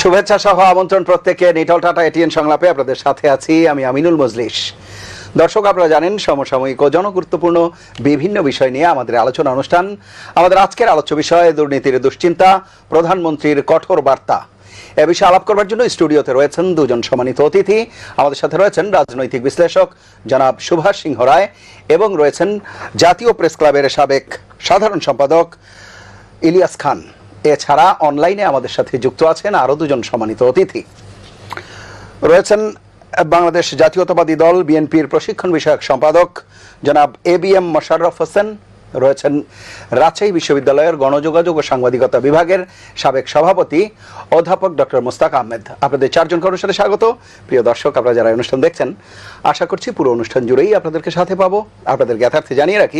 শুভেচ্ছা সহ আমন্ত্রণ প্রত্যেককে নিটল টাটা এটিএন সংলাপে আপনাদের সাথে আছি আমি আমিনুল মজলিস। দর্শক, আপনারা জানেন সমসাময়িক ও জনগুরুত্বপূর্ণ বিভিন্ন বিষয় নিয়ে আমাদের আলোচনা অনুষ্ঠান। আমাদের আজকের আলোচ্য বিষয় দুর্নীতির দুশ্চিন্তা, প্রধানমন্ত্রীর কঠোর বার্তা। এ বিষয়ে আলাপ করবার জন্য স্টুডিওতে রয়েছেন দুজন সম্মানিত অতিথি। আমাদের সাথে রয়েছেন রাজনৈতিক বিশ্লেষক জনাব সুভাষ সিংহ রায় এবং রয়েছেন জাতীয় প্রেস ক্লাবের সাবেক সাধারণ সম্পাদক ইলিয়াস খান। এছাড়া অনলাইনে আমাদের সাথে যুক্ত আছেন আরও দুজন সম্মানিত অতিথি। রয়েছেন বাংলাদেশ জাতীয়তাবাদী দল বিএনপির প্রশিক্ষণ বিষয়ক সম্পাদক জনাব ABM মোশাররফ হোসেন, রয়েছেন রাজশাহী বিশ্ববিদ্যালয়ের গণযোগাযোগ ও সাংবাদিকতা বিভাগের সাবেক সভাপতি অধ্যাপক ডক্টর মোস্তাক আহমেদ। আপনাদের চারজনকে অনুষ্ঠানে স্বাগত। প্রিয় দর্শক, আপনারা যারা অনুষ্ঠান দেখছেন, আশা করছি পুরো অনুষ্ঠান জুড়েই আপনাদেরকে সাথে পাবো। আপনাদের জ্ঞাতার্থে জানিয়ে রাখি,